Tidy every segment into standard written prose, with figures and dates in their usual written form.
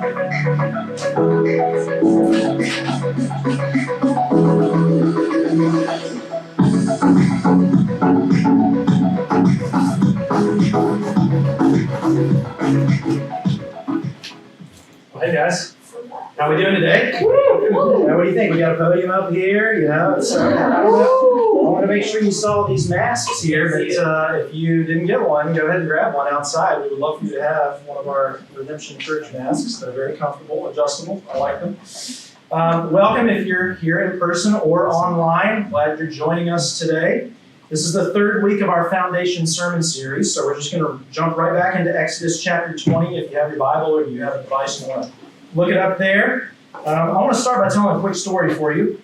Well, hey guys, how we doing today? What do you think? We got a podium up here, I want to make sure you saw these masks here, but if you didn't get one, go ahead and grab one outside. We would love for you to have one of our Redemption Church masks. They're very comfortable, adjustable. I like them. Welcome if you're here in person or online. Glad you're joining us today. This is the third week of our Foundation Sermon Series, so we're just going to jump right back into Exodus chapter 20. If you have your Bible or you have a device and want to look it up there. I want to start by telling a quick story for you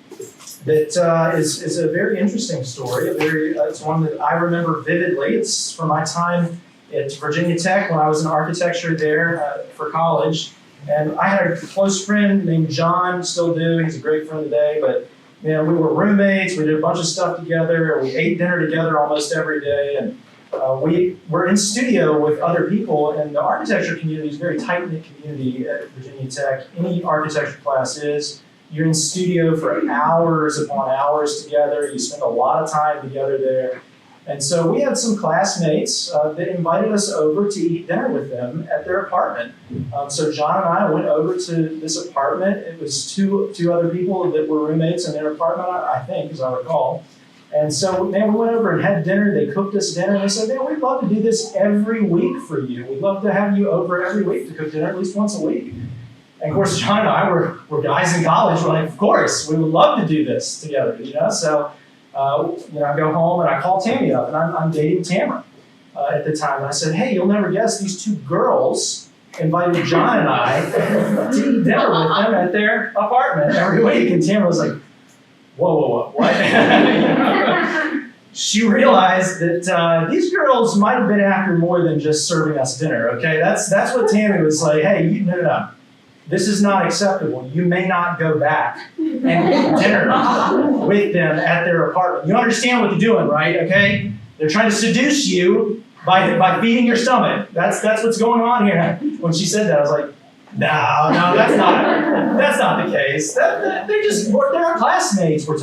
that is a very interesting story. It's one that I remember vividly. It's from my time at Virginia Tech when I was in architecture there for college. And I had a close friend named John, still do. He's a great friend today, but we were roommates. We did a bunch of stuff together. We ate dinner together almost every day, and we were in studio with other people. And the architecture community is a very tight-knit community at Virginia Tech. Any architecture class is. You're in studio for hours upon hours together. You spend a lot of time together there. And so we had some classmates that invited us over to eat dinner with them at their apartment. So John and I went over to this apartment. It was two other people that were roommates in their apartment, I think, as I recall. And so, we went over and had dinner. They cooked us dinner. And they said, we'd love to do this every week for you. We'd love to have you over every week to cook dinner at least once a week. And of course, John and I were guys in college. We're like, of course, we would love to do this together, So, I go home and I call Tammy up, and I'm dating Tamara at the time. And I said, hey, you'll never guess, these two girls invited John and I to eat dinner with them at their apartment every week. And Tamara was like, whoa, what? She realized that these girls might have been after more than just serving us dinner, okay? That's what Tammy was like, hey, no. This is not acceptable. You may not go back and eat dinner with them at their apartment. You understand what they're doing, right? Okay? They're trying to seduce you by feeding your stomach. That's what's going on here. When she said that, I was like, no, that's not the case. They're our classmates. We're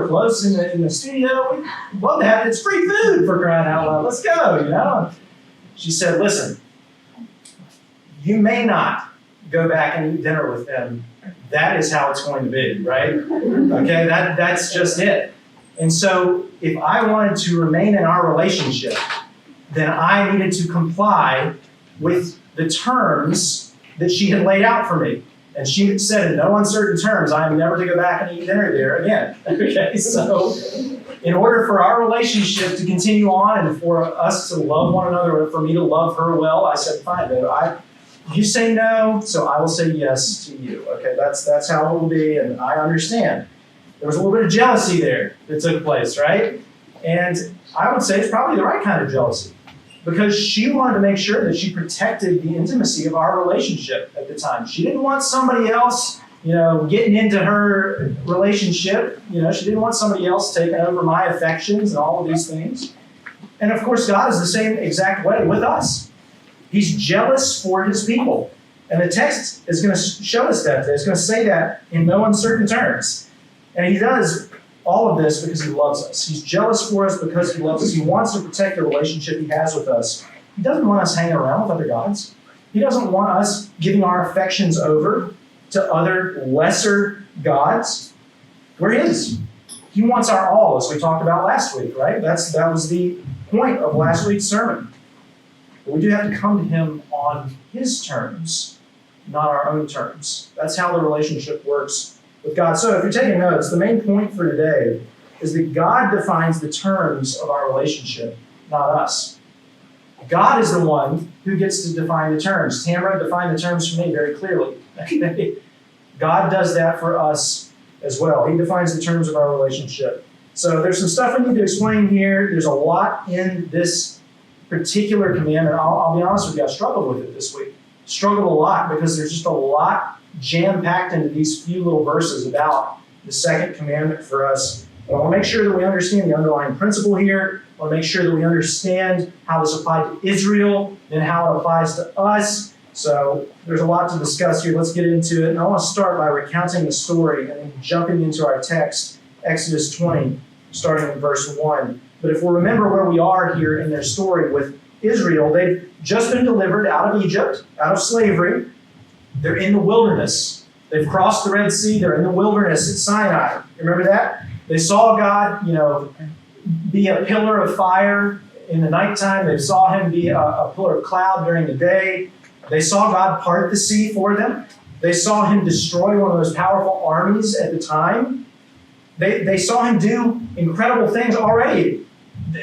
close in the studio. We'd love to have it. It's free food, for crying out loud. Let's go, She said, listen, you may not go back and eat dinner with them. That is how it's going to be, right? Okay, that's just it. And so if I wanted to remain in our relationship, then I needed to comply with the terms that she had laid out for me. And she had said in no uncertain terms, I am never to go back and eat dinner there again. Okay, so in order for our relationship to continue on and for us to love one another, for me to love her well, I said, fine, babe, you say no, so I will say yes to you. Okay, that's how it will be, and I understand. There was a little bit of jealousy there that took place, right? And I would say it's probably the right kind of jealousy, because she wanted to make sure that she protected the intimacy of our relationship at the time. She didn't want somebody else, getting into her relationship. She didn't want somebody else taking over my affections and all of these things. And of course, God is the same exact way with us. He's jealous for his people. And the text is going to show us that. It's going to say that in no uncertain terms. And he does all of this because he loves us. He's jealous for us because he loves us. He wants to protect the relationship he has with us. He doesn't want us hanging around with other gods. He doesn't want us giving our affections over to other lesser gods. We're his. He wants our all, as we talked about last week, right? That was the point of last week's sermon. But we do have to come to him on his terms, not our own terms. That's how the relationship works with God. So if you're taking notes, the main point for today is that God defines the terms of our relationship, not us. God is the one who gets to define the terms. Tamara defined the terms for me very clearly. God does that for us as well. He defines the terms of our relationship. So there's some stuff we need to explain here. There's a lot in this particular commandment. I'll be honest with you, I struggled with it this week. Struggled a lot because there's just a lot jam-packed into these few little verses about the second commandment for us. I want to make sure that we understand the underlying principle here. I want to make sure that we understand how this applied to Israel and how it applies to us. So there's a lot to discuss here. Let's get into it. And I want to start by recounting the story and then jumping into our text, Exodus 20, starting in verse 1. But if we'll remember where we are here in their story with Israel, they've just been delivered out of Egypt, out of slavery. They're in the wilderness. They've crossed the Red Sea. They're in the wilderness at Sinai. Remember that? They saw God, be a pillar of fire in the nighttime. They saw him be a pillar of cloud during the day. They saw God part the sea for them. They saw him destroy one of those powerful armies at the time. They saw him do incredible things already.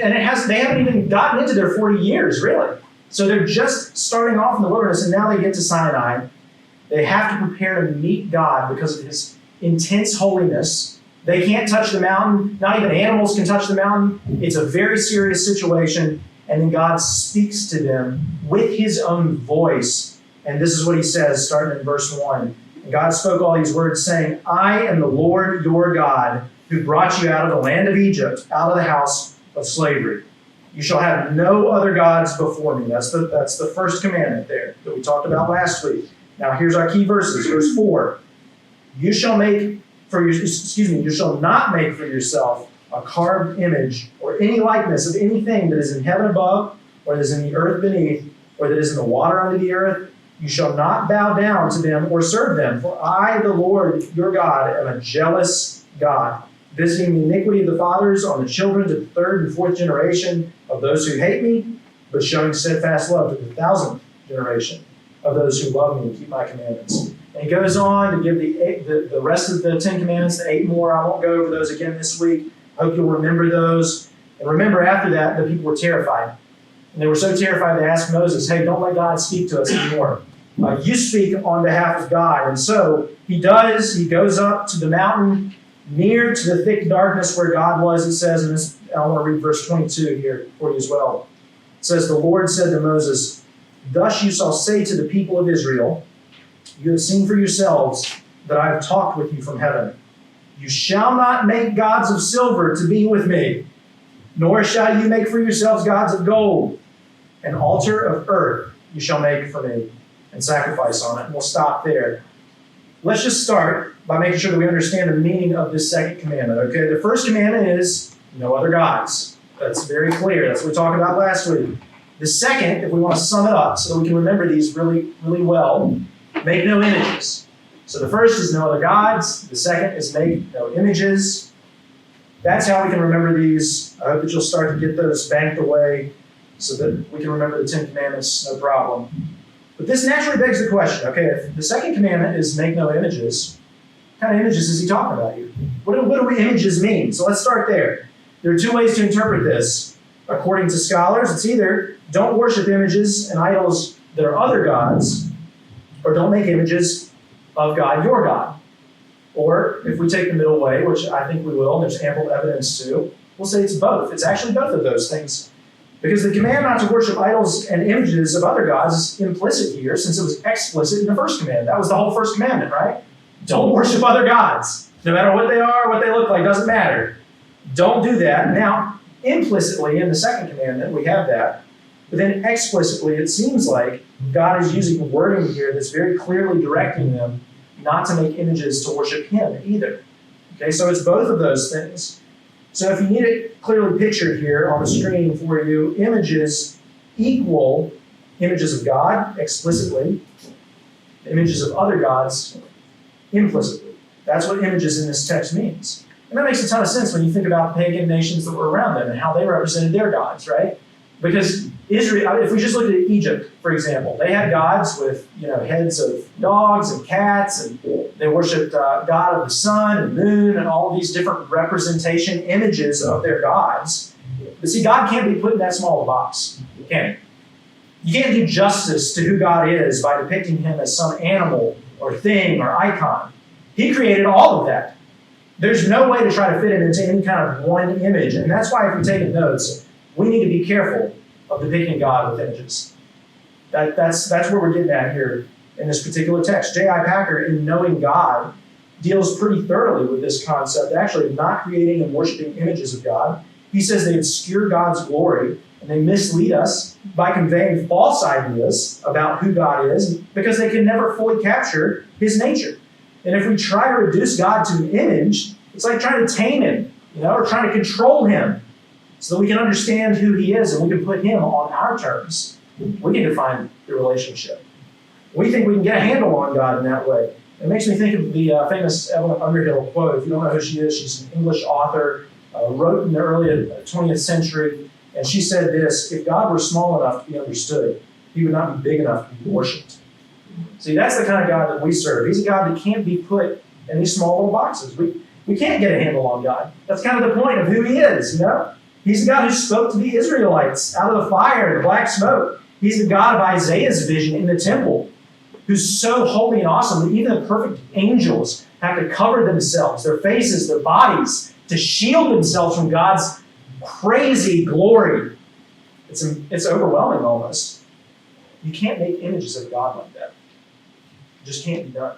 And they haven't even gotten into their 40 years, really. So they're just starting off in the wilderness, and now they get to Sinai. They have to prepare to meet God because of his intense holiness. They can't touch the mountain. Not even animals can touch the mountain. It's a very serious situation. And then God speaks to them with his own voice. And this is what he says, starting in verse 1. And God spoke all these words, saying, I am the Lord your God, who brought you out of the land of Egypt, out of the house of slavery. You shall have no other gods before me. That's the first commandment there that we talked about last week. Now here's our key verses. Verse 4. You shall not make for yourself a carved image or any likeness of anything that is in heaven above, or that is in the earth beneath, or that is in the water under the earth. You shall not bow down to them or serve them, for I, the Lord your God, am a jealous God, visiting the iniquity of the fathers on the children to the third and fourth generation of those who hate me, but showing steadfast love to the 1,000th generation of those who love me and keep my commandments. And he goes on to give the rest of the 10 commandments, the 8 more. I won't go over those again this week. I hope you'll remember those. And remember, after that, the people were terrified. And they were so terrified, they asked Moses, hey, don't let God speak to us anymore. You speak on behalf of God. And so he does. He goes up to the mountain near to the thick darkness where God was, it says, and this, I want to read verse 22 here for you as well. It says, the Lord said to Moses, thus you shall say to the people of Israel, you have seen for yourselves that I have talked with you from heaven. You shall not make gods of silver to be with me, nor shall you make for yourselves gods of gold. An altar of earth you shall make for me, and sacrifice on it. And we'll stop there. Let's just start by making sure that we understand the meaning of this second commandment. Okay, the first commandment is no other gods. That's very clear. That's what we talked about last week. The second, if we want to sum it up so that we can remember these really, really well, make no images. So the first is no other gods. The second is make no images. That's how we can remember these. I hope that you'll start to get those banked away so that we can remember the 10 commandments, no problem. But this naturally begs the question, okay, if the second commandment is make no images, what kind of images is he talking about here? What do images mean? So let's start there. There are 2 ways to interpret this. According to scholars, it's either don't worship images and idols that are other gods, or don't make images of God, your God. Or if we take the middle way, which I think we will, and there's ample evidence to, we'll say it's both. It's actually both of those things. Because the command not to worship idols and images of other gods is implicit here, since it was explicit in the first command. That was the whole first commandment, right? Don't worship other gods. No matter what they are, what they look like, doesn't matter. Don't do that. Now, implicitly in the second commandment, we have that. But then explicitly, it seems like God is using wording here that's very clearly directing them not to make images to worship him either. Okay, so it's both of those things. So if you need it clearly pictured here on the screen for you, images equal images of God explicitly, images of other gods implicitly. That's what images in this text means. And that makes a ton of sense when you think about pagan nations that were around them and how they represented their gods, right? Because Israel, if we just look at Egypt, for example, they had gods with heads of dogs and cats, and they worshipped God of the sun and moon and all of these different representation images of their gods. But see, God can't be put in that small a box, can he? You can't do justice to who God is by depicting him as some animal or thing or icon. He created all of that. There's no way to try to fit it into any kind of one image. And that's why if you're taking notes, we need to be careful of depicting God with images. That's where we're getting at here in this particular text. J.I. Packer, in Knowing God, deals pretty thoroughly with this concept, actually not creating and worshiping images of God. He says they obscure God's glory and they mislead us by conveying false ideas about who God is because they can never fully capture his nature. And if we try to reduce God to an image, it's like trying to tame him, or trying to control him so that we can understand who he is and we can put him on our terms. We can define the relationship. We think we can get a handle on God in that way. It makes me think of the famous Evelyn Underhill quote. If you don't know who she is, she's an English author, wrote in the early 20th century, and she said this: if God were small enough to be understood, he would not be big enough to be worshipped. See, that's the kind of God that we serve. He's a God that can't be put in these small little boxes. We can't get a handle on God. That's kind of the point of who he is, He's the God who spoke to the Israelites out of the fire and the black smoke. He's the God of Isaiah's vision in the temple, who's so holy and awesome that even the perfect angels have to cover themselves, their faces, their bodies, to shield themselves from God's crazy glory. It's overwhelming almost. You can't make images of God like that. It just can't be done.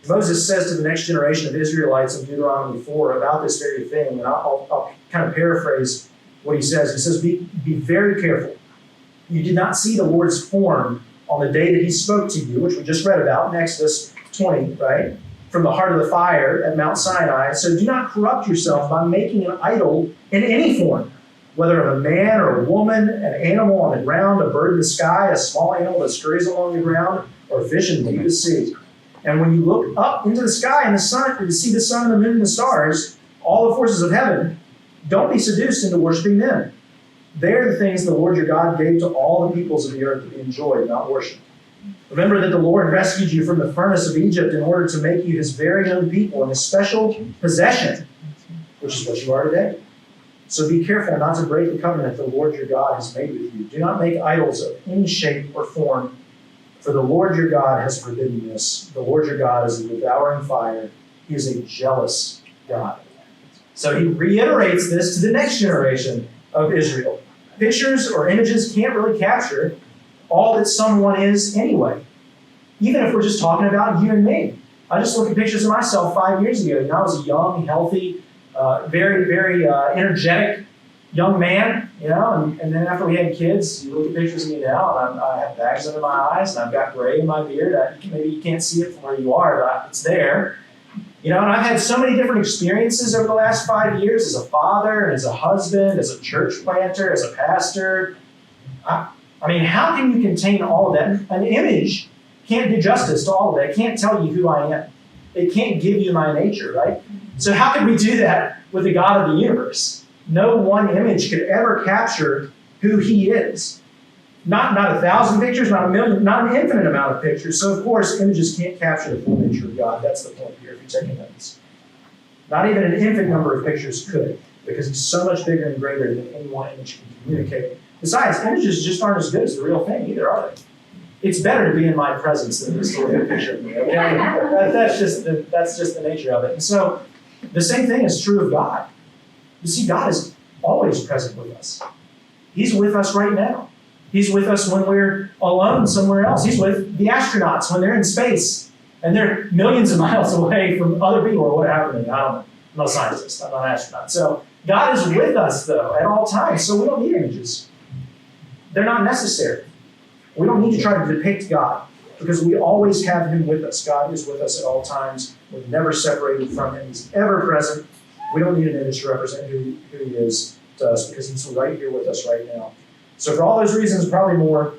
Moses says to the next generation of Israelites in Deuteronomy 4 about this very thing, and I'll kind of paraphrase what he says. He says, be very careful. You did not see the Lord's form on the day that he spoke to you, which we just read about in Exodus 20, right? From the heart of the fire at Mount Sinai. So do not corrupt yourself by making an idol in any form, whether of a man or a woman, an animal on the ground, a bird in the sky, a small animal that scurries along the ground, or a fish in the deep sea. And when you look up into the sky and the sun, to see the sun and the moon and the stars, all the forces of heaven, don't be seduced into worshiping them. They're the things the Lord your God gave to all the peoples of the earth to be enjoyed, not worshipped. Remember that the Lord rescued you from the furnace of Egypt in order to make you his very own people and his special possession, which is what you are today. So be careful not to break the covenant the Lord your God has made with you. Do not make idols of any shape or form, for the Lord your God has forbidden this. The Lord your God is a devouring fire. He is a jealous God. So he reiterates this to the next generation of Israel. Pictures or images can't really capture all that someone is anyway. Even if we're just talking about you and me. I just look at pictures of myself 5 years ago. I was a young, healthy, very, very energetic young man, and then after we had kids, you look at pictures of me now, and I have bags under my eyes, and I've got gray in my beard. Maybe you can't see it from where you are, but it's there. And I've had so many different experiences over the last 5 years as a father, and as a husband, as a church planter, as a pastor. I mean, how can you contain all of that? An image can't do justice to all of that. It can't tell you who I am. It can't give you my nature, right? So how can we do that with the God of the universe? No one image could ever capture who he is. Not 1,000 pictures, not a million, not an infinite amount of pictures. So, of course, images can't capture the full nature of God. That's the point here, if you're taking notes. Not even an infinite number of pictures could, because he's so much bigger and greater than any one image can communicate. Besides, images just aren't as good as the real thing either, are they? It's better to be in my presence than just to look at a picture of me, okay? That's just the nature of it. And so, the same thing is true of God. You see, God is always present with us. He's with us right now. He's with us when we're alone somewhere else. He's with the astronauts when they're in space and they're millions of miles away from other people or whatever. I don't know. I'm not a scientist. I'm not an astronaut. So God is with us, though, at all times. So we don't need images. They're not necessary. We don't need to try to depict God because we always have him with us. God is with us at all times. We're never separated from him. He's ever present. We don't need an image to represent who he is to us because he's right here with us right now. So for all those reasons, probably more,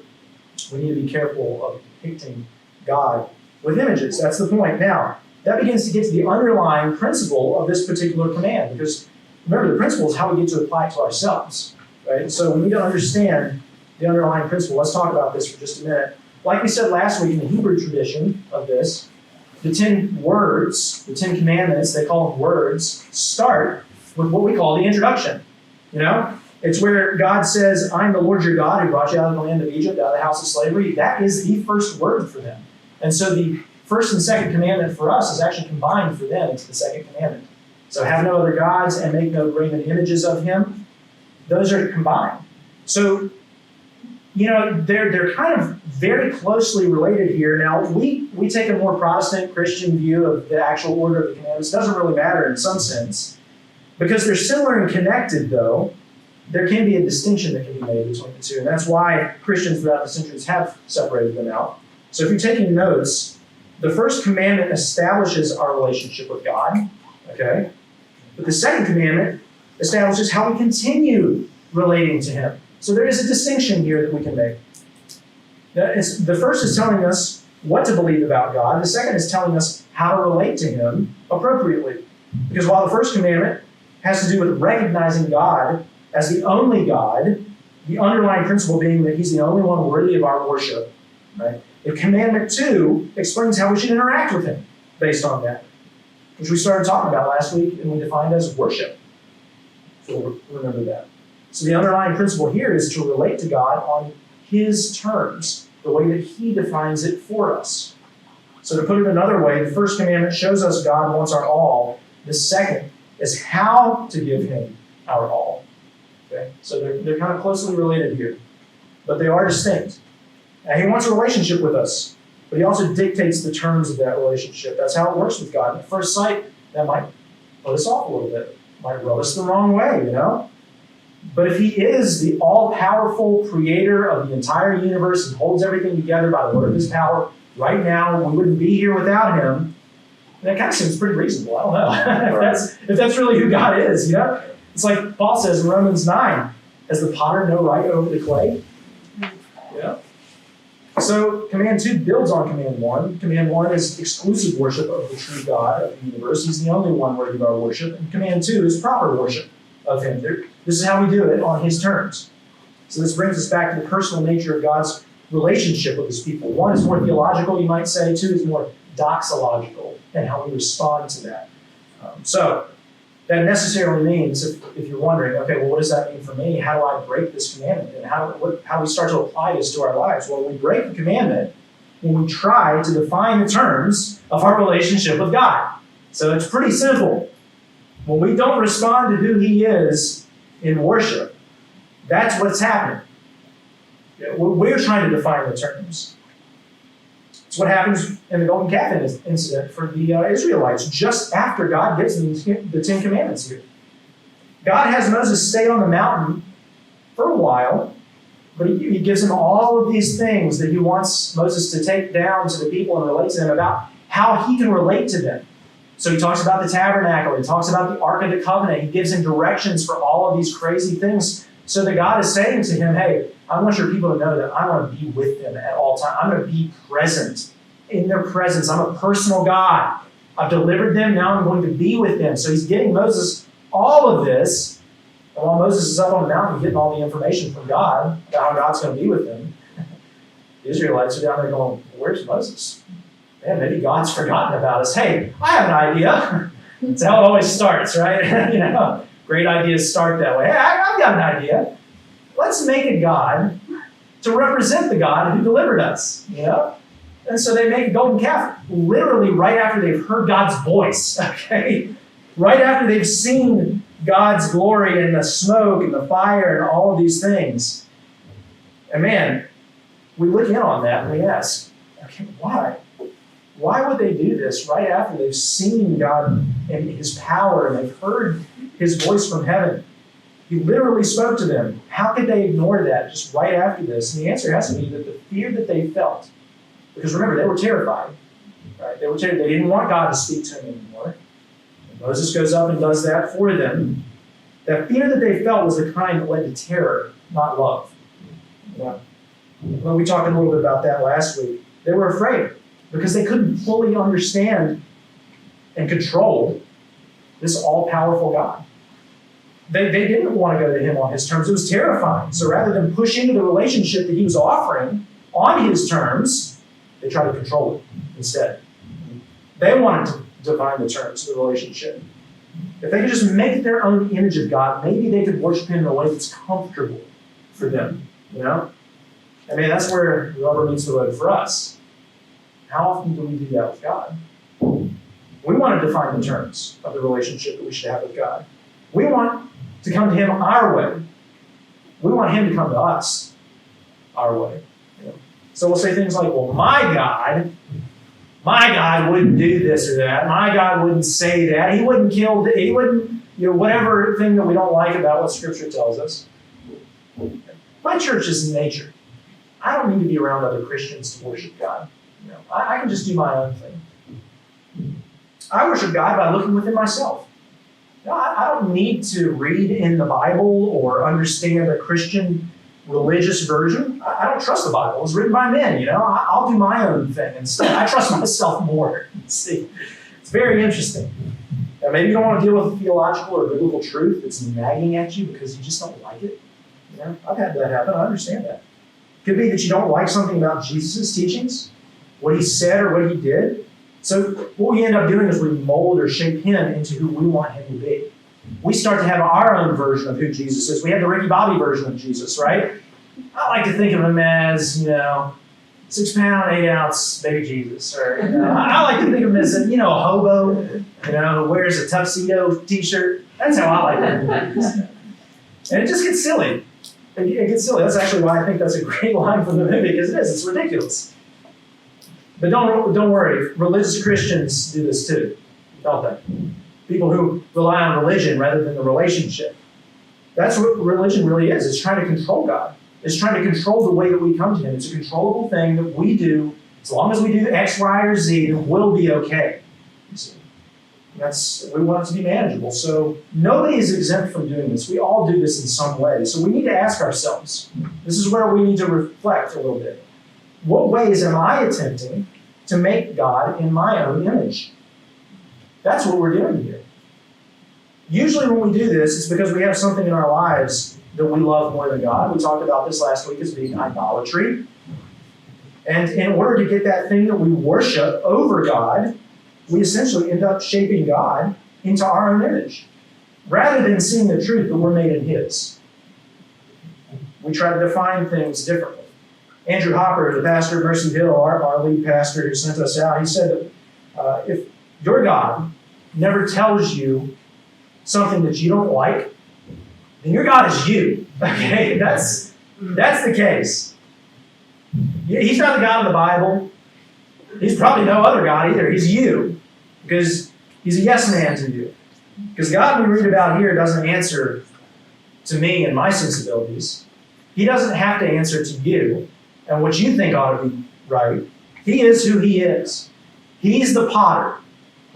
we need to be careful of depicting God with images. That's the point. Now, that begins to get to the underlying principle of this particular command because remember, the principle is how we get to apply it to ourselves. Right? So we need to understand the underlying principle. Let's talk about this for just a minute. Like we said last week in the Hebrew tradition of this, the 10 words, the 10 commandments, they call them words, start with what we call the introduction. It's where God says, I'm the Lord your God who brought you out of the land of Egypt, out of the house of slavery. That is the first word for them. And so the first and second commandment for us is actually combined for them into the second commandment. So have no other gods and make no graven images of him. Those are combined. So, they're kind of very closely related here. Now, we take a more Protestant Christian view of the actual order of the commandments. It doesn't really matter in some sense. Because they're similar and connected, though, there can be a distinction that can be made between the two. And that's why Christians throughout the centuries have separated them out. So if you're taking notes, the first commandment establishes our relationship with God, okay? But the second commandment establishes how we continue relating to him. So there is a distinction here that we can make. The first is telling us what to believe about God. The second is telling us how to relate to him appropriately. Because while the first commandment has to do with recognizing God as the only God, the underlying principle being that he's the only one worthy of our worship, right? The commandment 2 explains how we should interact with him based on that, which we started talking about last week and we defined as worship. So remember that. So the underlying principle here is to relate to God on his terms, the way that he defines it for us. So to put it another way, the first commandment shows us God wants our all. The second is how to give him our all. Okay? So they're kind of closely related here, but they are distinct. And he wants a relationship with us, but he also dictates the terms of that relationship. That's how it works with God. At first sight, that might put us off a little bit, might rub us the wrong way, you know? But if he is the all-powerful creator of the entire universe and holds everything together by the word of his power, right now we wouldn't be here without him. That kind of seems pretty reasonable. I don't know if that's really who God is, you know? It's like Paul says in Romans 9, has the potter no right over the clay? Yeah. So command 2 builds on command 1. Command 1 is exclusive worship of the true God of the universe. He's the only one worthy of our worship. And command 2 is proper worship of him. This is how we do it on his terms. So this brings us back to the personal nature of God's relationship with his people. 1 is more theological, you might say. 2 is more doxological, and how we respond to that. So that necessarily means, if you're wondering, okay, well, what does that mean for me? How do I break this commandment? And how do we start to apply this to our lives? Well, we break the commandment when we try to define the terms of our relationship with God. So it's pretty simple. When we don't respond to who he is in worship, that's what's happening. We're trying to define the terms. It's what happens in the golden calf incident for the Israelites just after God gives them the 10 Commandments here. God has Moses stay on the mountain for a while, but he gives him all of these things that he wants Moses to take down to the people and relate to them about how he can relate to them. So he talks about the tabernacle, he talks about the Ark of the Covenant, he gives him directions for all of these crazy things. So that God is saying to him, hey, I want your people to know that I'm going to be with them at all times. I'm going to be present in their presence. I'm a personal God. I've delivered them, now I'm going to be with them. So he's giving Moses all of this. And while Moses is up on the mountain getting all the information from God about how God's going to be with them, the Israelites are down there going, where's Moses? Man, maybe God's forgotten about us. Hey, I have an idea. That's how it always starts, right? Great ideas start that way. Hey, I've got an idea. Let's make a God to represent the God who delivered us, And so they make a golden calf literally right after they've heard God's voice, okay? Right after they've seen God's glory and the smoke and the fire and all of these things. And man, we look in on that and we ask, okay, why? Why would they do this right after they've seen God and his power and they've heard his voice from heaven? He literally spoke to them. How could they ignore that just right after this? And the answer has to be that the fear that they felt, because remember, they were terrified, right? They were terrified. They didn't want God to speak to them anymore. And Moses goes up and does that for them. That fear that they felt was the kind that led to terror, not love. Well, we talked a little bit about that last week. They were afraid because they couldn't fully understand and control this all-powerful God. They didn't want to go to him on his terms. It was terrifying. So rather than push into the relationship that he was offering on his terms, they tried to control it instead. They wanted to define the terms of the relationship. If they could just make their own image of God, maybe they could worship him in a way that's comfortable for them, I mean, that's where the rubber meets the road for us. How often do we do that with God? We want to define the terms of the relationship that we should have with God. We want to come to him our way. We want him to come to us our way. So we'll say things like, well, my God wouldn't do this or that. My God wouldn't say that. He wouldn't kill, he wouldn't, whatever thing that we don't like about what Scripture tells us. My church is nature. I don't need to be around other Christians to worship God. I can just do my own thing. I worship God by looking within myself. I don't need to read in the Bible or understand a Christian religious version. I don't trust the Bible. It was written by men, I'll do my own thing instead. I trust myself more. See, it's very interesting. Now, maybe you don't want to deal with theological or biblical truth that's nagging at you because you just don't like it. I've had that happen. I understand that. It could be that you don't like something about Jesus' teachings, what he said or what he did. So what we end up doing is we mold or shape him into who we want him to be. We start to have our own version of who Jesus is. We have the Ricky Bobby version of Jesus, right? I like to think of him as, 6 pound, 8 ounce baby Jesus. Or I like to think of him as a hobo, who wears a tuxedo t-shirt. That's how I like to think of him. And it just gets silly. It gets silly. That's actually why I think that's a great line from the movie, because it is. It's ridiculous. But don't worry. Religious Christians do this too, don't they? People who rely on religion rather than the relationship. That's what religion really is. It's trying to control God. It's trying to control the way that we come to him. It's a controllable thing that we do. As long as we do X, Y, or Z, then we'll be okay. We want it to be manageable. So nobody is exempt from doing this. We all do this in some way. So we need to ask ourselves, this is where we need to reflect a little bit. What ways am I attempting to make God in my own image? That's what we're doing here. Usually when we do this, it's because we have something in our lives that we love more than God. We talked about this last week as being idolatry. And in order to get that thing that we worship over God, we essentially end up shaping God into our own image, rather than seeing the truth that we're made in his. We try to define things differently. Andrew Hopper, the pastor of Mercy Hill, our lead pastor who sent us out, he said that if your God never tells you something that you don't like, then your God is you. Okay, that's the case. He's not the God of the Bible. He's probably no other God either. He's you, because he's a yes man to you. Because God we read about here doesn't answer to me and my sensibilities. He doesn't have to answer to you and what you think ought to be right. He is who he is. He's the potter.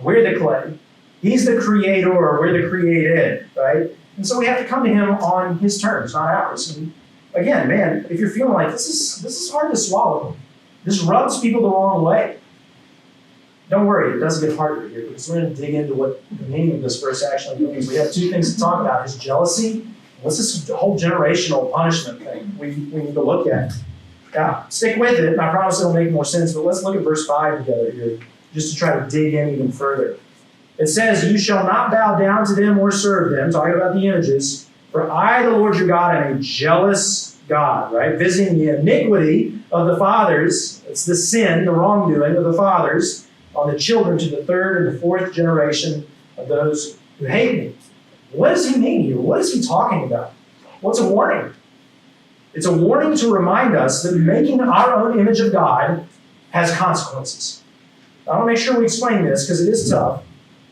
We're the clay. He's the creator, or we're the created, right? And so we have to come to him on his terms, not ours. And again, man, if you're feeling like this is hard to swallow, this rubs people the wrong way, don't worry, it does get harder here, because we're going to dig into what the meaning of this verse actually means. We have two things to talk about: his jealousy. What's this whole generational punishment thing we need to look at? Now, stick with it, and I promise it'll make more sense, but let's look at verse 5 together here, just to try to dig in even further. It says, "You shall not bow down to them or serve them," talking about the images, "for I, the Lord your God, am a jealous God," right? Visiting the iniquity of the fathers, it's the sin, the wrongdoing of the fathers, on the children to the third and the fourth generation of those who hate me. What does he mean here? What is he talking about? Well, it's a warning. It's a warning to remind us that making our own image of God has consequences. I want to make sure we explain this, because it is tough.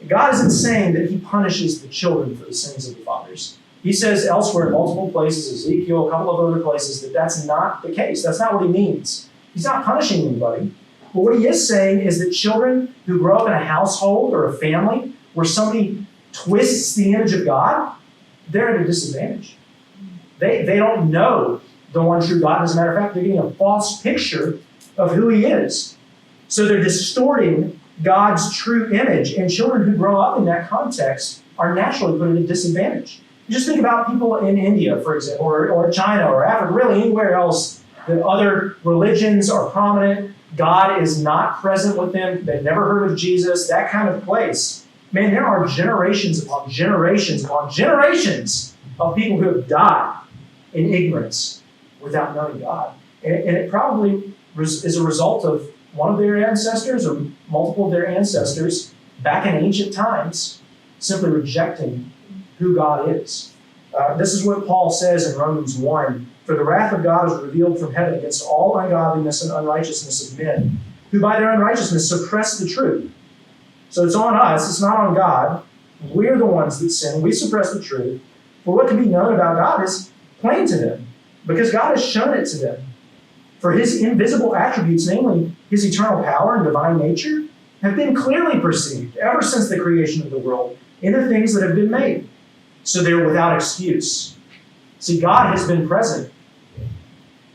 God isn't saying that he punishes the children for the sins of the fathers. He says elsewhere in multiple places, Ezekiel, a couple of other places, that that's not the case. That's not what he means. He's not punishing anybody. But what he is saying is that children who grow up in a household or a family where somebody twists the image of God, they're at a disadvantage. They don't know the one true God. As a matter of fact, they're getting a false picture of who he is. So they're distorting God's true image. And children who grow up in that context are naturally put at a disadvantage. Just think about people in India, for example, or China or Africa, really anywhere else that other religions are prominent. God is not present with them. They've never heard of Jesus, that kind of place. Man, there are generations upon generations upon generations of people who have died in ignorance without knowing God. And it probably is a result of one of their ancestors or multiple of their ancestors back in ancient times simply rejecting who God is. This is what Paul says in Romans 1. "For the wrath of God is revealed from heaven against all ungodliness and unrighteousness of men, who by their unrighteousness suppress the truth." So it's on us, it's not on God. We're the ones that sin. We suppress the truth. For what can be known about God is plain to them. because God has shown it to them. For his invisible attributes, namely his eternal power and divine nature, have been clearly perceived ever since the creation of the world in the things that have been made. So they're without excuse. See, God has been present.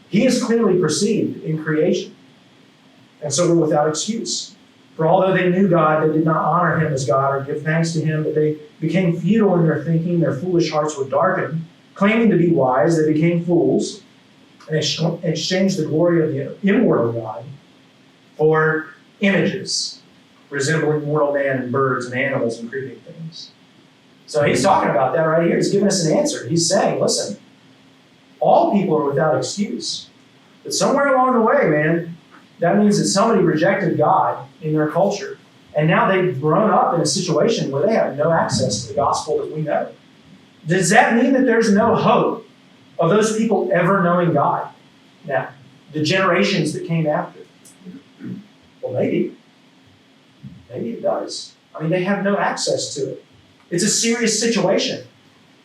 He is clearly perceived in creation. And so we're without excuse. For although they knew God, they did not honor him as God or give thanks to him, but they became futile in their thinking, their foolish hearts were darkened. Claiming to be wise, they became fools and exchanged the glory of the immortal God for images resembling mortal man and birds and animals and creeping things. So he's talking about that right here. He's giving us an answer. He's saying, listen, all people are without excuse. But somewhere along the way, man, that means that somebody rejected God in their culture. And now they've grown up in a situation where they have no access to the gospel that we know. Does that mean that there's no hope of those people ever knowing God? Now, the generations that came after. Well, maybe. Maybe it does. I mean, they have no access to it. It's a serious situation.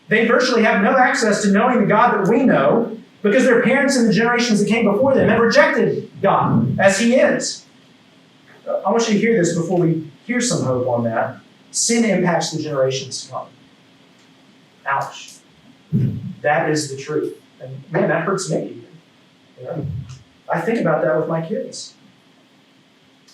They virtually have no access to knowing the God that we know because their parents and the generations that came before them have rejected God as he is. I want you to hear this before we hear some hope on that. Sin impacts the generations to come. Ouch. That is the truth. And man, that hurts me. You know? I think about that with my kids.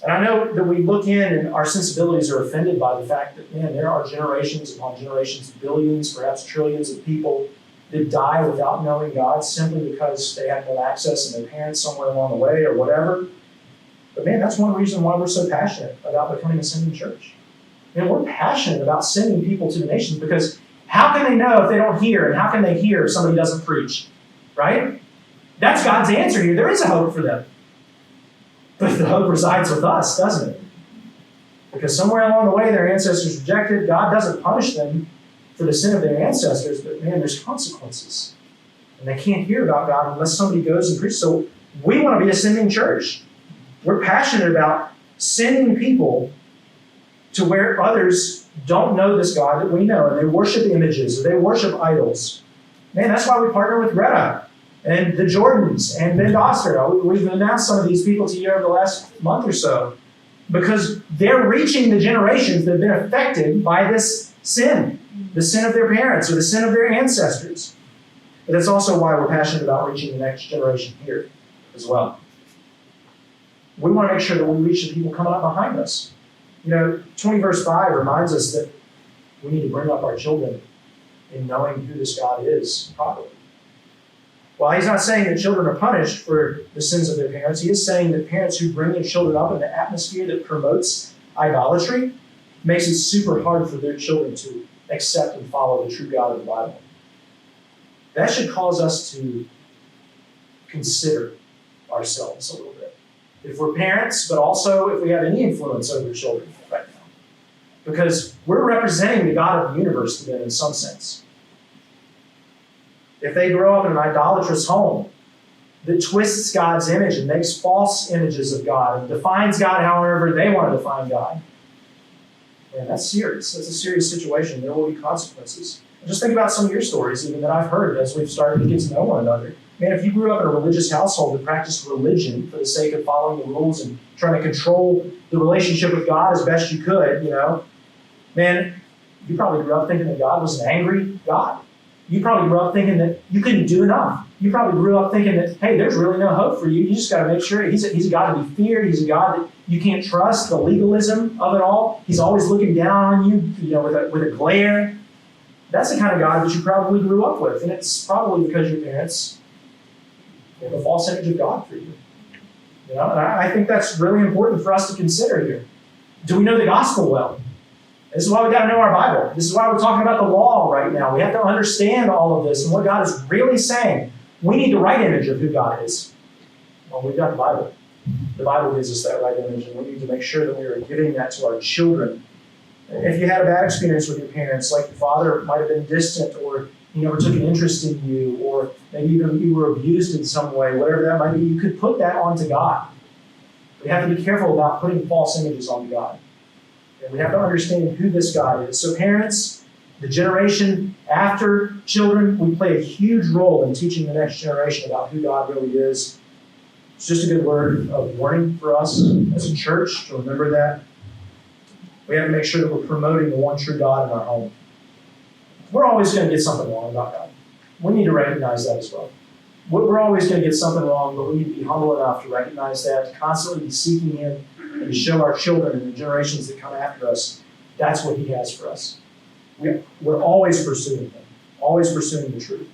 And I know that we look in and our sensibilities are offended by the fact that, man, there are generations upon generations, billions, perhaps trillions of people that die without knowing God simply because they had no access and their parents somewhere along the way or whatever. But man, that's one reason why we're so passionate about becoming a sending church. And we're passionate about sending people to the nations because how can they know if they don't hear? And how can they hear if somebody doesn't preach? Right? That's God's answer here. There is a hope for them. But the hope resides with us, doesn't it? Because somewhere along the way their ancestors rejected. God doesn't punish them for the sin of their ancestors, but man, there's consequences. And they can't hear about God unless somebody goes and preaches. So we want to be a sending church. We're passionate about sending people to where others don't know this God that we know, and they worship images, or they worship idols. Man, that's why we partner with Greta and the Jordans and Ben Doster. We've announced some of these people to you over the last month or so because they're reaching the generations that have been affected by this sin, the sin of their parents or the sin of their ancestors. But that's also why we're passionate about reaching the next generation here as well. We want to make sure that we reach the people coming up behind us. 20 verse 5 reminds us that we need to bring up our children in knowing who this God is properly. While he's not saying that children are punished for the sins of their parents, he is saying that parents who bring their children up in an atmosphere that promotes idolatry makes it super hard for their children to accept and follow the true God of the Bible. That should cause us to consider ourselves a little bit. If we're parents, but also if we have any influence over children right now. Because we're representing the God of the universe to them in some sense. If they grow up in an idolatrous home that twists God's image and makes false images of God and defines God however they want to define God, man, that's serious. That's a serious situation. There will be consequences. And just think about some of your stories, even that I've heard as we've started to get to know one another. Man, if you grew up in a religious household that practiced religion for the sake of following the rules and trying to control the relationship with God as best you could, man, you probably grew up thinking that God was an angry God. You probably grew up thinking that you couldn't do enough. You probably grew up thinking that, hey, there's really no hope for you. You just got to make sure he's a God to be feared. He's a God that you can't trust, the legalism of it all. He's always looking down on you, with a glare. That's the kind of God that you probably grew up with. And it's probably because your parents have a false image of God for you. And I think that's really important for us to consider here. Do we know the gospel well? This is why we've got to know our Bible. This is why we're talking about the law right now. We have to understand all of this and what God is really saying. We need the right image of who God is. Well, we've got the Bible. The Bible gives us that right image, and we need to make sure that we are giving that to our children. If you had a bad experience with your parents, like your father might have been distant, or he never took an interest in you, or maybe even you were abused in some way, whatever that might be, you could put that onto God. We have to be careful about putting false images on God. And we have to understand who this God is. So parents, The generation after children, we play a huge role in teaching the next generation about who God really is. It's just a good word of warning for us as a church to remember that. We have to make sure that we're promoting the one true God in our home. We're always going to get something wrong about God. We need to recognize that as well. We're always going to get something wrong, but we need to be humble enough to recognize that, to constantly be seeking Him, and to show our children and the generations that come after us, that's what He has for us. We're always pursuing Him, always pursuing the truth.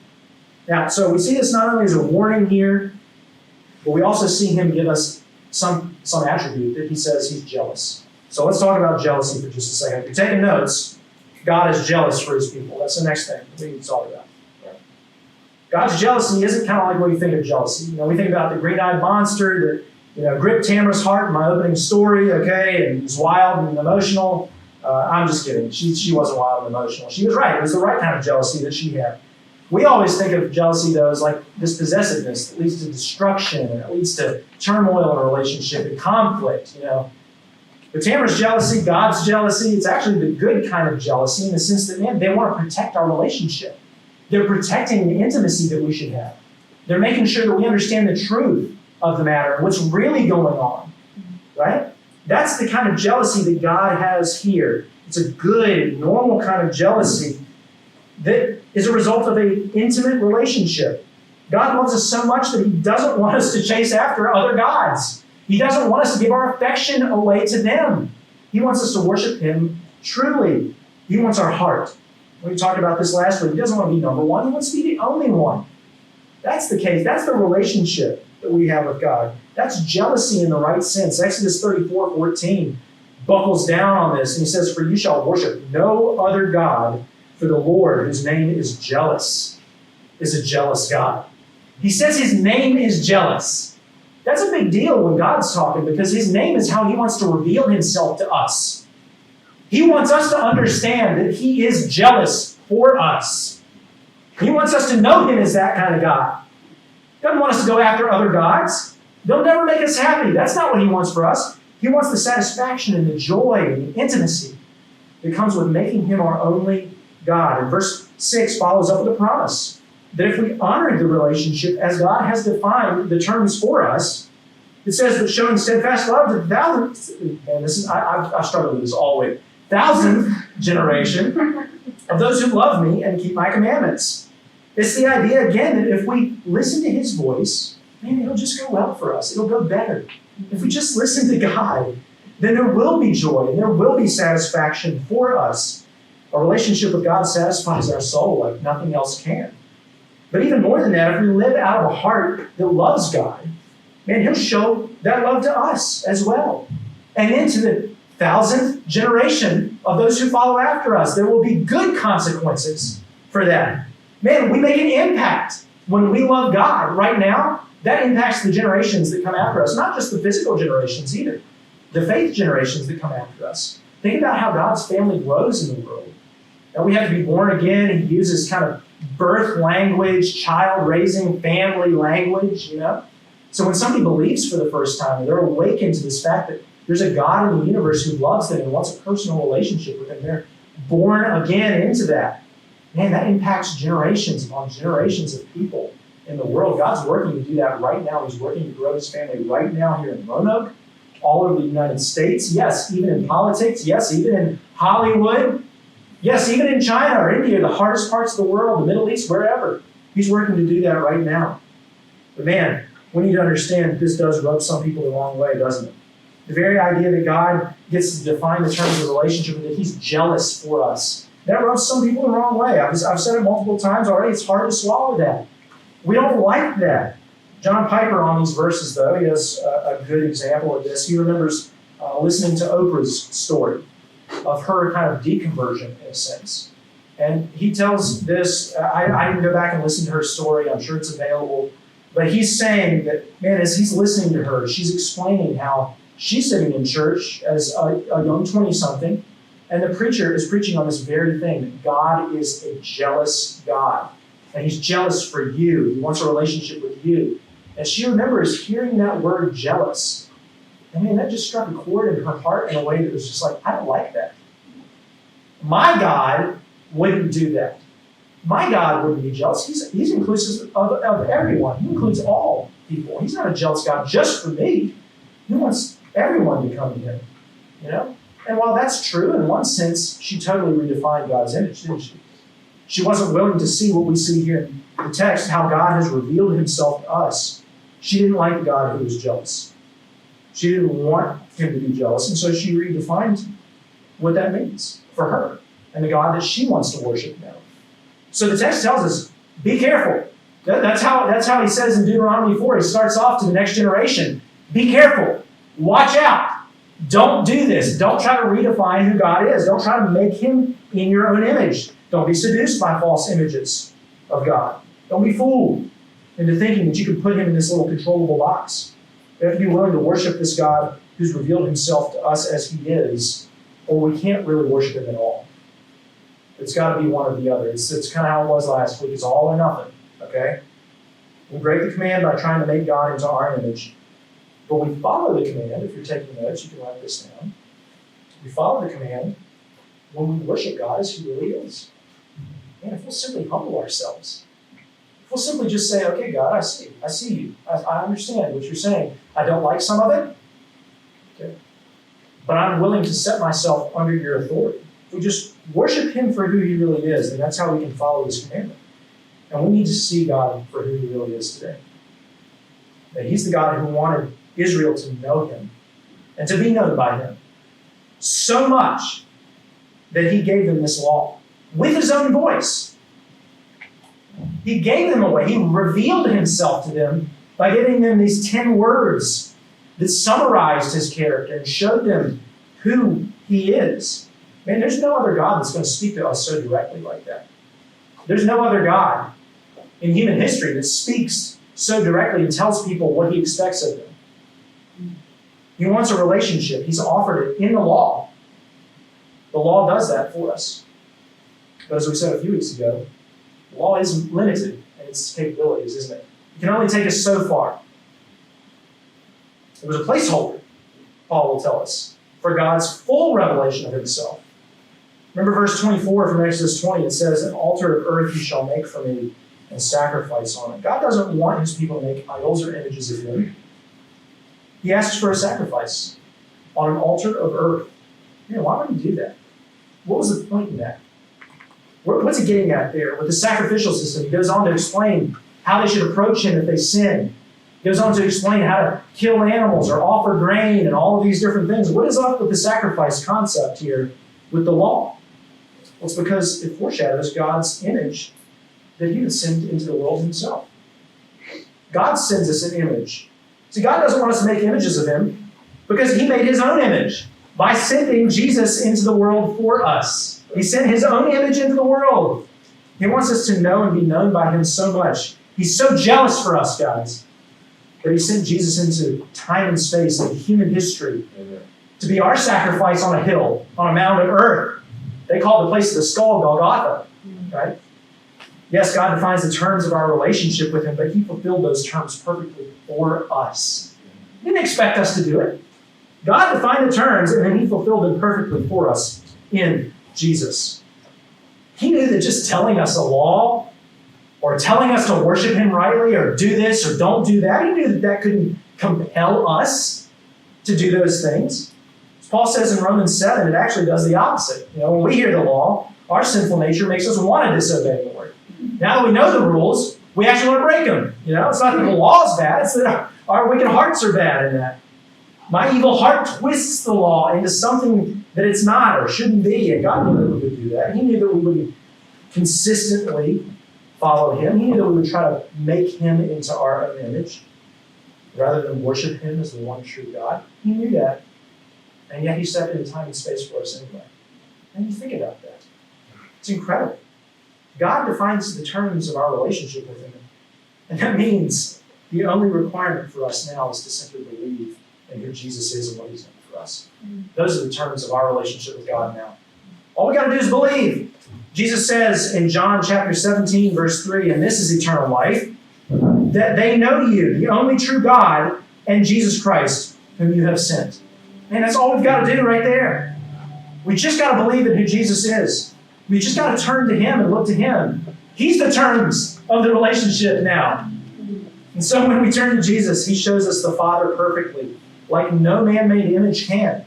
Now, so we see this not only as a warning here, but we also see Him give us some attribute that He says He's jealous. So let's talk about jealousy for just a second. If you're taking notes, God is jealous for His people. That's the next thing we need to talk about. God's jealousy isn't kind of like what you think of jealousy. We think about the green-eyed monster that gripped Tamara's heart in my opening story, okay, and was wild and emotional. I'm just kidding. She wasn't wild and emotional. She was right. It was the right kind of jealousy that she had. We always think of jealousy, though, as like this possessiveness that leads to destruction and it leads to turmoil in a relationship and conflict, But Tamara's jealousy, God's jealousy, it's actually the good kind of jealousy in the sense that, man, they want to protect our relationship. They're protecting the intimacy that we should have. They're making sure that we understand the truth of the matter and what's really going on, right? That's the kind of jealousy that God has here. It's a good, normal kind of jealousy that is a result of an intimate relationship. God loves us so much that He doesn't want us to chase after other gods. He doesn't want us to give our affection away to them. He wants us to worship Him truly. He wants our heart. We talked about this last week. He doesn't want to be number one. He wants to be the only one. That's the case. That's the relationship that we have with God. That's jealousy in the right sense. Exodus 34:14 buckles down on this, and He says, "For you shall worship no other God, for the Lord, whose name is jealous, is a jealous God." He says His name is jealous. That's a big deal when God's talking, because His name is how He wants to reveal Himself to us. He wants us to understand that He is jealous for us. He wants us to know Him as that kind of God. He doesn't want us to go after other gods. They'll never make us happy. That's not what He wants for us. He wants the satisfaction and the joy and the intimacy that comes with making Him our only God. And verse 6 follows up with a promise that if we honor the relationship as God has defined the terms for us, it says that showing steadfast love to the thousandth, and I've struggled with this all week, 1,000th generation of those who love Me and keep My commandments. It's the idea, again, that if we listen to His voice, man, it'll just go well for us. It'll go better. If we just listen to God, then there will be joy and there will be satisfaction for us. A relationship with God satisfies our soul like nothing else can. But even more than that, if we live out of a heart that loves God, man, He'll show that love to us as well. And into the 1,000th generation of those who follow after us, there will be good consequences for that. Man, we make an impact when we love God. Right now, that impacts the generations that come after us, not just the physical generations either, the faith generations that come after us. Think about how God's family grows in the world. And we have to be born again. He uses kind of birth language, child raising, family language, So when somebody believes for the first time, they're awakened to this fact that there's a God in the universe who loves them and wants a personal relationship with them. They're born again into that. Man, that impacts generations upon generations of people in the world. God's working to do that right now. He's working to grow His family right now here in Roanoke, all over the United States. Yes, even in politics. Yes, even in Hollywood. Yes, even in China or India, the hardest parts of the world, the Middle East, wherever. He's working to do that right now. But man, we need to understand that this does rub some people the wrong way, doesn't it? The very idea that God gets to define the terms of the relationship and that He's jealous for us, that rubs some people the wrong way. I've said it multiple times already. It's hard to swallow that. We don't like that. John Piper on these verses, though, he has a good example of this. He remembers listening to Oprah's story of her kind of deconversion, in a sense. And he tells this, I didn't go back and listen to her story. I'm sure it's available. But he's saying that, man, as he's listening to her, she's explaining how she's sitting in church as a young 20-something, and the preacher is preaching on this very thing, that God is a jealous God. And He's jealous for you. He wants a relationship with you. And she remembers hearing that word jealous. And man, that just struck a chord in her heart in a way that was just like, I don't like that. My God wouldn't do that. My God wouldn't be jealous. He's inclusive of everyone. He includes all people. He's not a jealous God just for me. He wants everyone to come to him. You know? And while that's true, in one sense, she totally redefined God's image, didn't she? She wasn't willing to see what we see here in the text, how God has revealed himself to us. She didn't like a God who was jealous. She didn't want him to be jealous, and so she redefined what that means for her and the God that she wants to worship now. So the text tells us, be careful. That's how he says in Deuteronomy 4. He starts off to the next generation. Be careful. Watch out. Don't do this. Don't try to redefine who God is. Don't try to make him in your own image. Don't be seduced by false images of God. Don't be fooled into thinking that you can put him in this little controllable box. We have to be willing to worship this God who's revealed himself to us as he is, or we can't really worship him at all. It's got to be one or the other. It's kind of how it was last week. It's all or nothing, okay? We break the command by trying to make God into our image. But we follow the command. If you're taking notes, you can write this down. We follow the command when we worship God as he really is. And if we'll simply humble ourselves, if we'll simply just say, okay, God, I see you. I understand what you're saying. I don't like some of it, okay? But I'm willing to set myself under your authority. If we just worship him for who he really is, then that's how we can follow this commandment. And we need to see God for who he really is today. That he's the God who wanted Israel to know him and to be known by him so much that he gave them this law with his own voice. He gave them away. He revealed himself to them by giving them these 10 words that summarized his character and showed them who he is. Man, there's no other God that's going to speak to us so directly like that. There's no other God in human history that speaks so directly and tells people what he expects of them. He wants a relationship. He's offered it in the law. The law does that for us. But as we said a few weeks ago, the law is limited in its capabilities, isn't it? It can only take us so far. It was a placeholder, Paul will tell us, for God's full revelation of himself. Remember verse 24 from Exodus 20, it says, an altar of earth you shall make for me and sacrifice on it. God doesn't want his people to make idols or images of him. He asks for a sacrifice on an altar of earth. Man, why would he do that? What was the point in that? What's he getting at there with the sacrificial system? He goes on to explain how they should approach him if they sin. He goes on to explain how to kill animals or offer grain and all of these different things. What is up with the sacrifice concept here with the law? Well, it's because it foreshadows God's image that he would send into the world himself. God sends us an image. See, God doesn't want us to make images of him because he made his own image by sending Jesus into the world for us. He sent his own image into the world. He wants us to know and be known by him so much. He's so jealous for us, guys, that he sent Jesus into time and space and human history to be our sacrifice on a hill, on a mound of earth. They call the place of the skull Golgotha, right? Yes, God defines the terms of our relationship with him, but he fulfilled those terms perfectly for us. He didn't expect us to do it. God defined the terms, and then he fulfilled them perfectly for us in Jesus. He knew that just telling us a law or telling us to worship him rightly or do this or don't do that, he knew that that couldn't compel us to do those things. As Paul says in Romans 7, it actually does the opposite. When we hear the law, our sinful nature makes us want to disobey the Lord. Now that we know the rules, we actually want to break them. It's not that the law is bad, it's that our wicked hearts are bad in that. My evil heart twists the law into something that it's not or shouldn't be, and God knew that we would do that. He knew that we would consistently follow him. He knew that we would try to make him into our own image rather than worship him as the one true God. He knew that, and yet he stepped into time and space for us anyway. And you think about that. It's incredible. God defines the terms of our relationship with him, and that means the only requirement for us now is to simply believe in who Jesus is and what he's done for us. Those are the terms of our relationship with God now. All we got to do is believe. Jesus says in John chapter 17, verse 3, and this is eternal life, that they know you, the only true God, and Jesus Christ, whom you have sent. Man, that's all we've got to do right there. We just got to believe in who Jesus is. We just got to turn to him and look to him. He's the terms of the relationship now. And so when we turn to Jesus, he shows us the Father perfectly, like no man-made image can.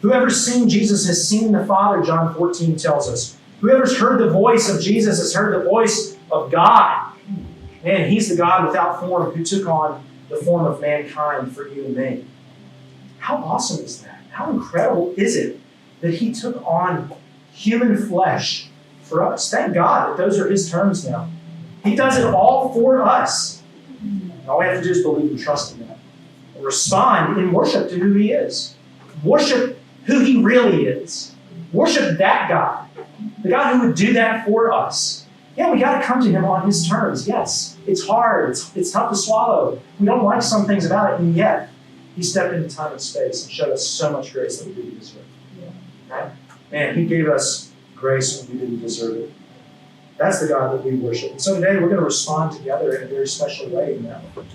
Whoever's seen Jesus has seen the Father, John 14 tells us. Whoever's heard the voice of Jesus has heard the voice of God. Man, he's the God without form who took on the form of mankind for you and me. How awesome is that? How incredible is it that he took on human flesh for us? Thank God that those are his terms now. He does it all for us. All we have to do is believe and trust in that. And respond in worship to who he is. Worship who he really is. Worship that God. The God who would do that for us. Yeah, we got to come to him on his terms. Yes, it's hard. It's tough to swallow. We don't like some things about it, and yet he stepped into time and space and showed us so much grace that we didn't deserve. Right? Man, he gave us grace when we didn't deserve it. That's the God that we worship. And so today we're going to respond together in a very special way.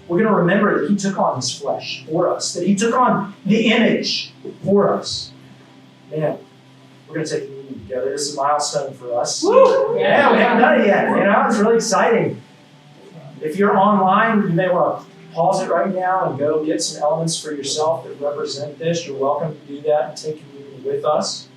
We're going to remember that he took on his flesh for us, that he took on the image for us. Man, we're going to take communion together. This is a milestone for us. Woo! Yeah, we haven't done it yet. It's really exciting. If you're online, you may want to pause it right now and go get some elements for yourself that represent this. You're welcome to do that and take communion with us.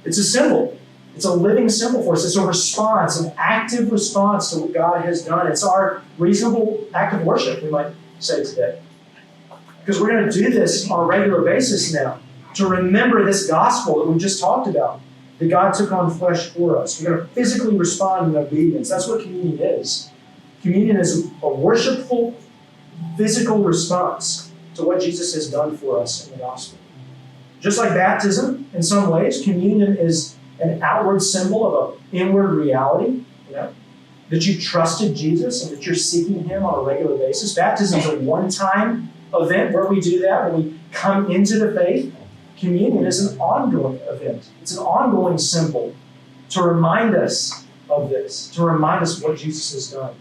It's a symbol. It's a living symbol for us. It's a response, an active response to what God has done. It's our reasonable act of worship, we might say today. Because we're going to do this on a regular basis now to remember this gospel that we just talked about, that God took on flesh for us. We're going to physically respond in obedience. That's what communion is. Communion is a worshipful, physical response to what Jesus has done for us in the gospel. Just like baptism, in some ways, communion is an outward symbol of an inward reality, that you've trusted Jesus and that you're seeking him on a regular basis. Baptism is a one-time event where we do that, when we come into the faith. Communion is an ongoing event. It's an ongoing symbol to remind us of this, to remind us of what Jesus has done.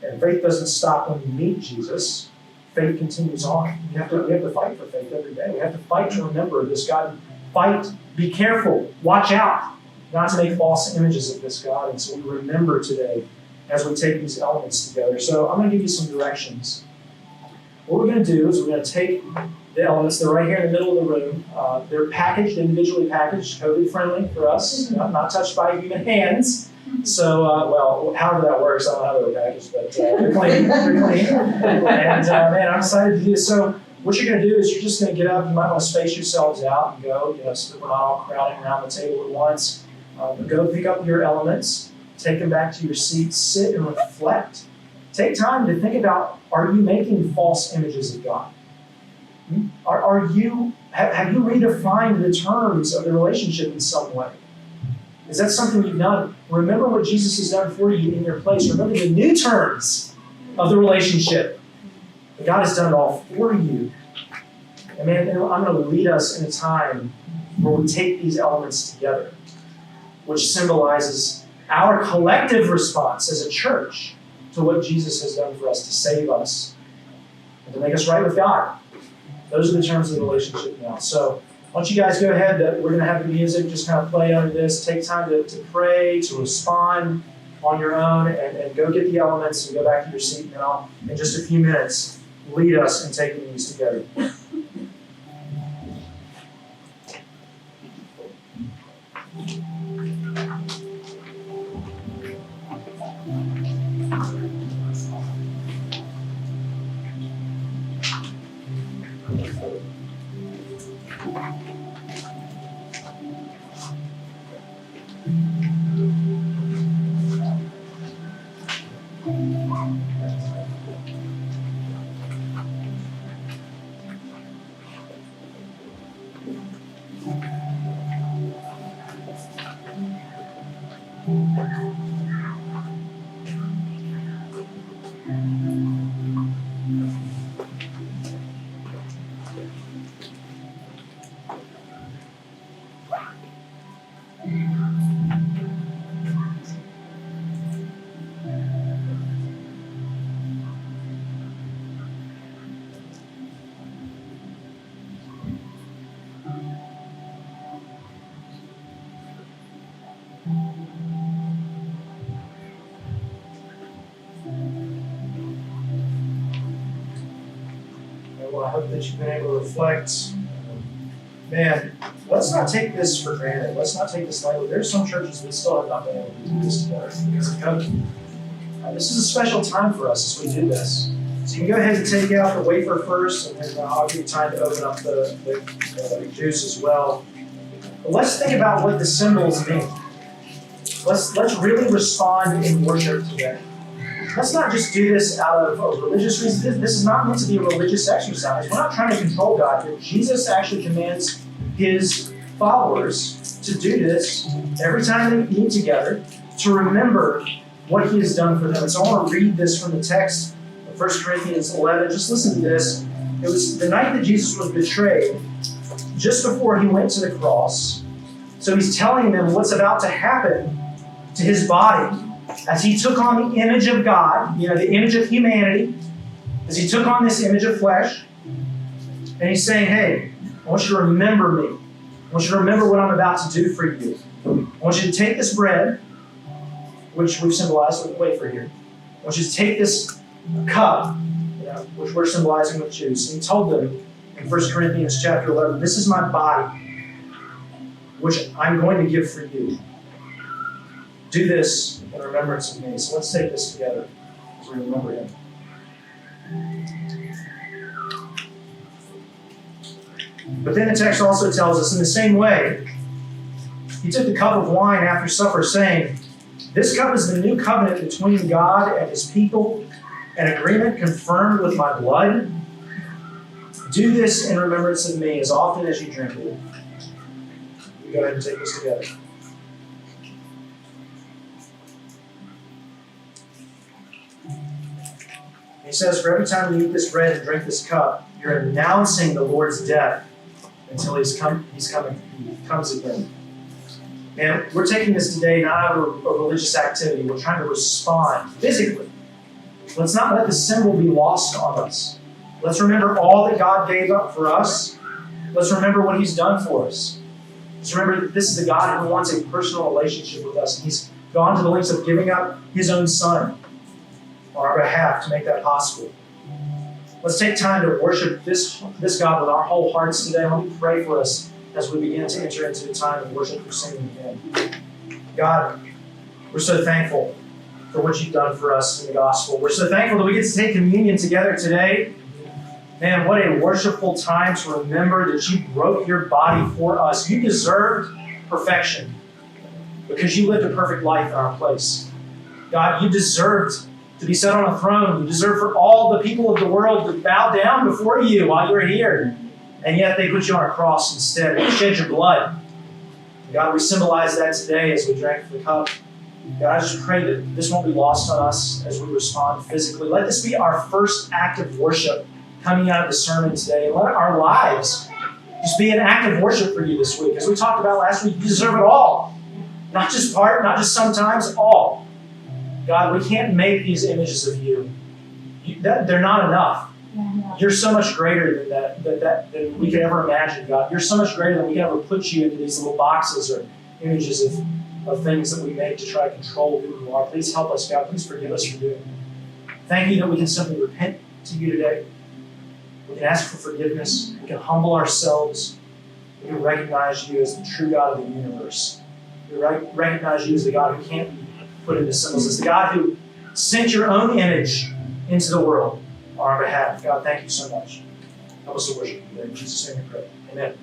And faith doesn't stop when you meet Jesus. Faith continues on. We have to fight for faith every day. We have to fight to remember this God. Fight. Be careful. Watch out not to make false images of this God. And so we remember today as we take these elements together. So I'm going to give you some directions. What we're going to do is we're going to take the elements. They're right here in the middle of the room. They're packaged, individually packaged, COVID friendly for us, not touched by human hands. So, however that works, I don't know how they're packaged, but they're clean. They're clean. And man, I'm excited to do this. So what you're going to do is you're just going to get up. You might want to space yourselves out and go, so that we're not all crowding around the table at once. But go pick up your elements, take them back to your seats, sit and reflect. Take time to think about, are you making false images of God? Have you redefined the terms of the relationship in some way? Is that something you've done? Remember what Jesus has done for you in your place. Remember the new terms of the relationship. God has done it all for you. And man, I'm going to lead us in a time where we take these elements together, which symbolizes our collective response as a church to what Jesus has done for us to save us and to make us right with God. Those are the terms of the relationship now. So why don't you guys go ahead. We're going to have the music just kind of play under this. Take time to pray, to respond on your own, and go get the elements and go back to your seat. And I'll, in just a few minutes, lead us in taking these together. I hope that you've been able to reflect. Man, let's not take this for granted. Let's not take this lightly. There's some churches that still have not been able to do this together because of COVID. This is a special time for us as we do this. So you can go ahead and take out the wafer first, and then I'll give you time to open up the juice as well. But let's think about what the symbols mean. Let's really respond in worship today. Let's not just do this out of a religious reason. This is not meant to be a religious exercise. We're not trying to control God here. Jesus actually commands his followers to do this every time they meet together, to remember what he has done for them. And so I want to read this from the text of 1 Corinthians 11. Just listen to this. It was the night that Jesus was betrayed, just before he went to the cross. So he's telling them what's about to happen to his body as he took on the image of God, the image of humanity, as he took on this image of flesh. And he's saying, hey, I want you to remember me. I want you to remember what I'm about to do for you. I want you to take this bread, which we've symbolized with the wafer here. I want you to take this cup, which we're symbolizing with juice. And he told them in 1 Corinthians chapter 11, this is my body, which I'm going to give for you. Do this in remembrance of me. So let's take this together as we remember him. But then the text also tells us in the same way, he took the cup of wine after supper, saying, this cup is the new covenant between God and his people, an agreement confirmed with my blood. Do this in remembrance of me as often as you drink it. We go ahead and take this together. He says, for every time you eat this bread and drink this cup, you're announcing the Lord's death until he comes again. And we're taking this today not out of a religious activity. We're trying to respond physically. Let's not let the symbol be lost on us. Let's remember all that God gave up for us. Let's remember what he's done for us. Let's remember that this is the God who wants a personal relationship with us. And he's gone to the lengths of giving up his own son on our behalf to make that possible. Let's take time to worship this God with our whole hearts today. Let me pray for us as we begin to enter into the time of worship for singing again. God, we're so thankful for what you've done for us in the gospel. We're so thankful that we get to take communion together today. Man, what a worshipful time to remember that you broke your body for us. You deserved perfection because you lived a perfect life in our place. God, you deserved to be set on a throne. You deserve for all the people of the world to bow down before you while you're here. And yet they put you on a cross instead and shed your blood. God, we symbolize that today as we drank the cup. God, I just pray that this won't be lost on us as we respond physically. Let this be our first act of worship coming out of the sermon today. And let our lives just be an act of worship for you this week. As we talked about last week, you deserve it all. Not just part, not just sometimes, all. God, we can't make these images of you. They're not enough. You're so much greater than that than we could ever imagine, God. You're so much greater than we can ever put you into these little boxes or images of things that we make to try to control who you are. Please help us, God. Please forgive us for doing it. Thank you that we can simply repent to you today. We can ask for forgiveness. We can humble ourselves. We can recognize you as the true God of the universe. We recognize you as the God who can't be put into symbols, as the God who sent your own image into the world on our behalf. God, thank you so much. Help us to worship you today. In Jesus' name we pray. Amen.